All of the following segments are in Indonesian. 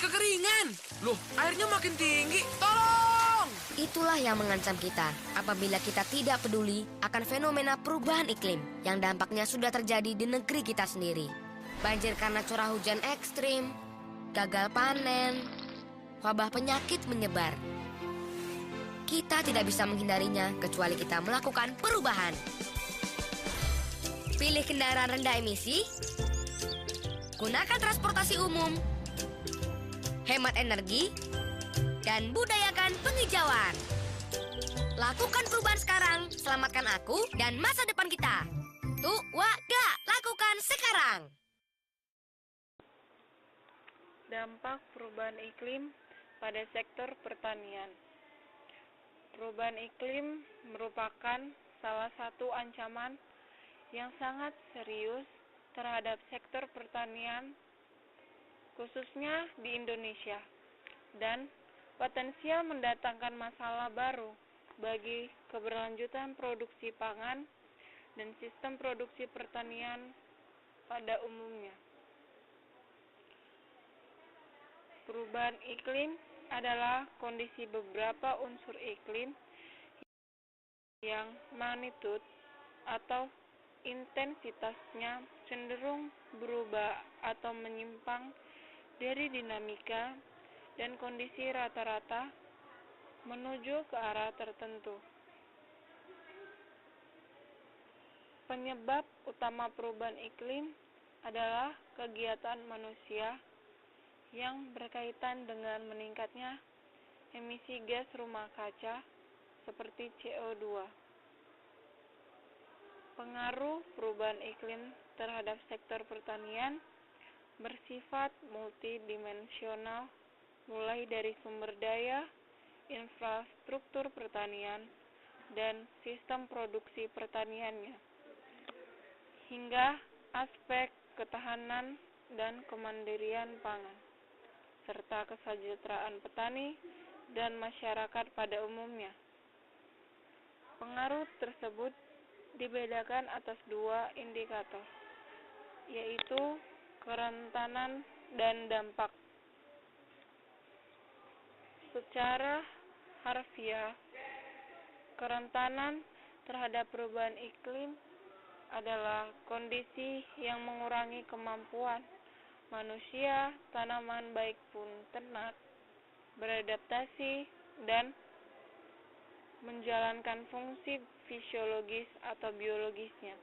kekeringan. Loh, airnya makin tinggi. Tolong! Itulah yang mengancam kita apabila kita tidak peduli akan fenomena perubahan iklim yang dampaknya sudah terjadi di negeri kita sendiri. Banjir karena curah hujan ekstrim, gagal panen, wabah penyakit menyebar. Kita tidak bisa menghindarinya kecuali kita melakukan perubahan. Pilih kendaraan rendah emisi, gunakan transportasi umum, hemat energi, dan budayakan penghijauan. Lakukan perubahan sekarang, selamatkan aku dan masa depan kita. Tuh, waga, lakukan sekarang. Dampak perubahan iklim pada sektor pertanian. Perubahan iklim merupakan salah satu ancaman yang sangat serius terhadap sektor pertanian, khususnya di Indonesia, dan potensial mendatangkan masalah baru bagi keberlanjutan produksi pangan dan sistem produksi pertanian pada umumnya. Perubahan iklim adalah kondisi beberapa unsur iklim yang magnitud atau intensitasnya cenderung berubah atau menyimpang dari dinamika dan kondisi rata-rata menuju ke arah tertentu. Penyebab utama perubahan iklim adalah kegiatan manusia yang berkaitan dengan meningkatnya emisi gas rumah kaca seperti CO2. Pengaruh perubahan iklim terhadap sektor pertanian bersifat multidimensional, mulai dari sumber daya, infrastruktur pertanian, dan sistem produksi pertaniannya, hingga aspek ketahanan dan kemandirian pangan, serta kesejahteraan petani dan masyarakat pada umumnya. Pengaruh tersebut dibedakan atas dua indikator, yaitu kerentanan dan dampak. Secara harfiah, kerentanan terhadap perubahan iklim adalah kondisi yang mengurangi kemampuan manusia, tanaman baik pun ternak, beradaptasi dan menjalankan fungsi fisiologis atau biologisnya,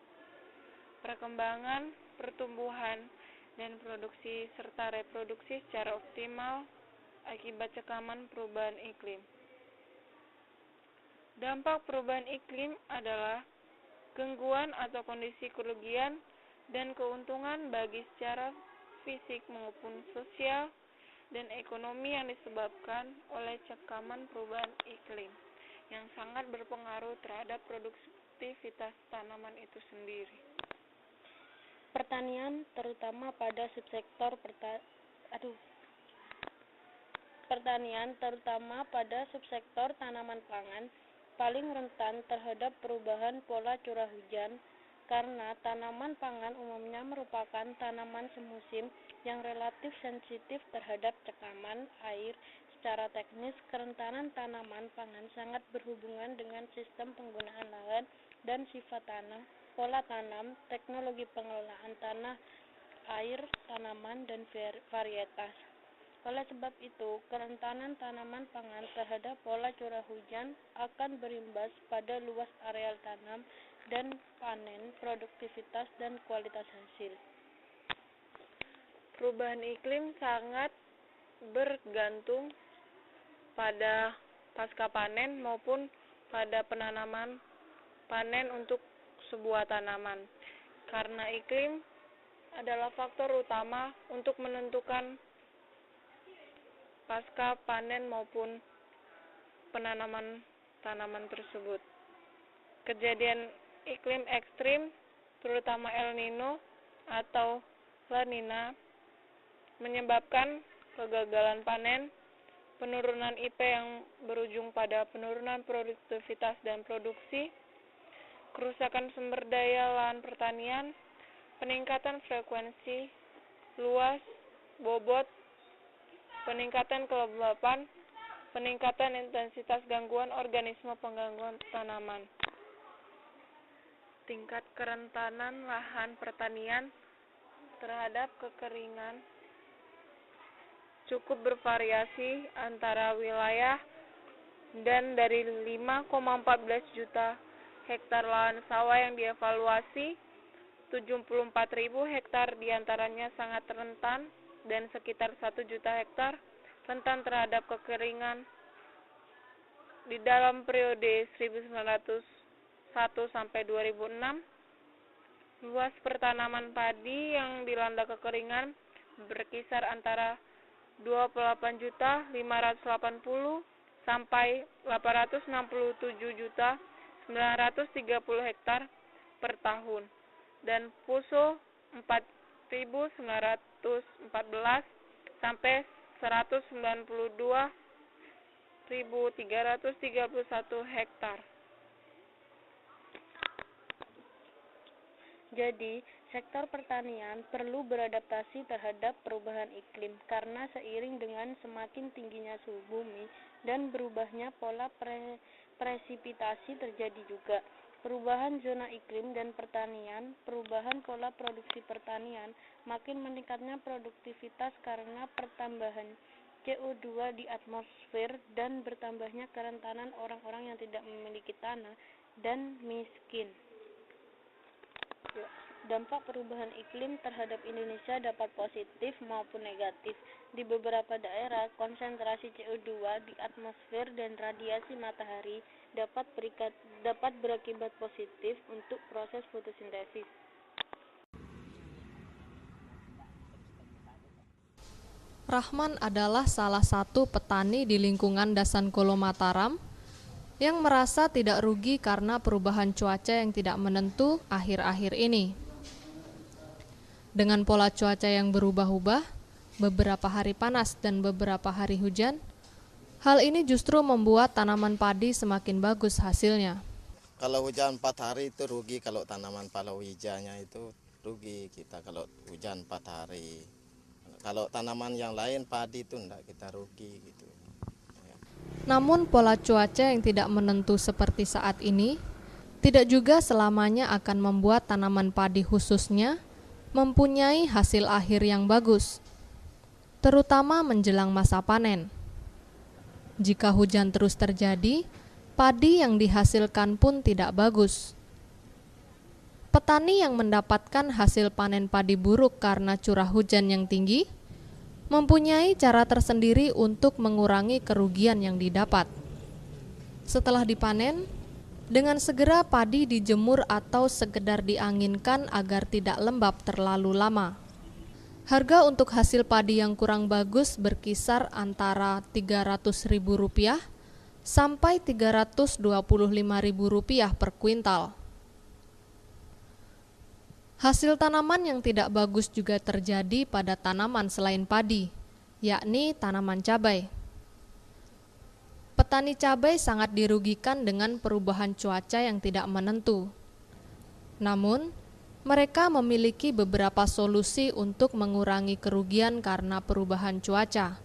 perkembangan, pertumbuhan, dan produksi serta reproduksi secara optimal akibat cekaman perubahan iklim. Dampak perubahan iklim adalah gangguan atau kondisi kerugian dan keuntungan bagi secara fisik maupun sosial dan ekonomi yang disebabkan oleh cekaman perubahan iklim yang sangat berpengaruh terhadap produktivitas tanaman itu sendiri. Pertanian terutama pada subsektor tanaman pangan paling rentan terhadap perubahan pola curah hujan karena tanaman pangan umumnya merupakan tanaman semusim yang relatif sensitif terhadap cekaman air. Secara teknis, kerentanan tanaman pangan sangat berhubungan dengan sistem penggunaan lahan dan sifat tanah, pola tanam, teknologi pengelolaan tanah, air, tanaman, dan varietas. Oleh sebab itu, kerentanan tanaman pangan terhadap pola curah hujan akan berimbas pada luas areal tanam dan panen, produktivitas, dan kualitas hasil. Perubahan iklim sangat bergantung pada pasca panen maupun pada penanaman panen untuk sebuah tanaman, karena iklim adalah faktor utama untuk menentukan pasca panen maupun penanaman tanaman tersebut. Kejadian iklim ekstrim, terutama El Nino atau La Nina, menyebabkan kegagalan panen, penurunan IP yang berujung pada penurunan produktivitas dan produksi, kerusakan sumber daya lahan pertanian, peningkatan frekuensi, luas, bobot, peningkatan kelembapan, peningkatan intensitas gangguan organisme penggangguan tanaman. Tingkat kerentanan lahan pertanian terhadap kekeringan cukup bervariasi antara wilayah dan dari 5,14 juta hektar lahan sawah yang dievaluasi, 74.000 hektar diantaranya sangat rentan dan sekitar 1 juta hektar rentan terhadap kekeringan. Di dalam periode 1901 sampai 2006, luas pertanaman padi yang dilanda kekeringan berkisar antara 28.580 sampai 867.930 hektar per tahun, dan puso 4.914 sampai 192.331 hektar. Jadi, sektor pertanian perlu beradaptasi terhadap perubahan iklim karena seiring dengan semakin tingginya suhu bumi dan berubahnya pola presipitasi terjadi juga perubahan zona iklim dan pertanian, perubahan pola produksi pertanian, makin meningkatnya produktivitas karena pertambahan CO2 di atmosfer dan bertambahnya kerentanan orang-orang yang tidak memiliki tanah dan miskin. Dampak perubahan iklim terhadap Indonesia dapat positif maupun negatif. Di beberapa daerah, konsentrasi CO2 di atmosfer dan radiasi matahari dapat berakibat positif untuk proses fotosintesis. Rahman adalah salah satu petani di lingkungan Dasankolo Mataram yang merasa tidak rugi karena perubahan cuaca yang tidak menentu akhir-akhir ini. Dengan pola cuaca yang berubah-ubah, beberapa hari panas dan beberapa hari hujan, hal ini justru membuat tanaman padi semakin bagus hasilnya. Kalau hujan 4 hari itu rugi, kalau tanaman palawijanya itu rugi kita kalau hujan 4 hari. Kalau tanaman yang lain padi itu enggak kita rugi gitu. Namun pola cuaca yang tidak menentu seperti saat ini tidak juga selamanya akan membuat tanaman padi khususnya mempunyai hasil akhir yang bagus, terutama menjelang masa panen. Jika hujan terus terjadi, padi yang dihasilkan pun tidak bagus. Petani yang mendapatkan hasil panen padi buruk karena curah hujan yang tinggi mempunyai cara tersendiri untuk mengurangi kerugian yang didapat. Setelah dipanen, dengan segera padi dijemur atau sekedar dianginkan agar tidak lembab terlalu lama. Harga untuk hasil padi yang kurang bagus berkisar antara Rp300.000 sampai Rp325.000 per kuintal. Hasil tanaman yang tidak bagus juga terjadi pada tanaman selain padi, yakni tanaman cabai. Petani cabai sangat dirugikan dengan perubahan cuaca yang tidak menentu. Namun, mereka memiliki beberapa solusi untuk mengurangi kerugian karena perubahan cuaca.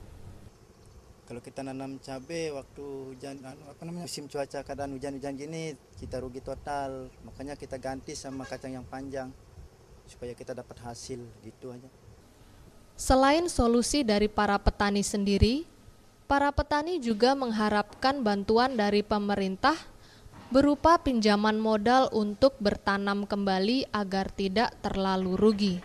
Kalau kita nanam cabai waktu hujan musim cuaca keadaan hujan-hujan gini kita rugi total. Makanya kita ganti sama kacang yang panjang supaya kita dapat hasil gitu aja. Selain solusi dari para petani sendiri, para petani juga mengharapkan bantuan dari pemerintah berupa pinjaman modal untuk bertanam kembali agar tidak terlalu rugi.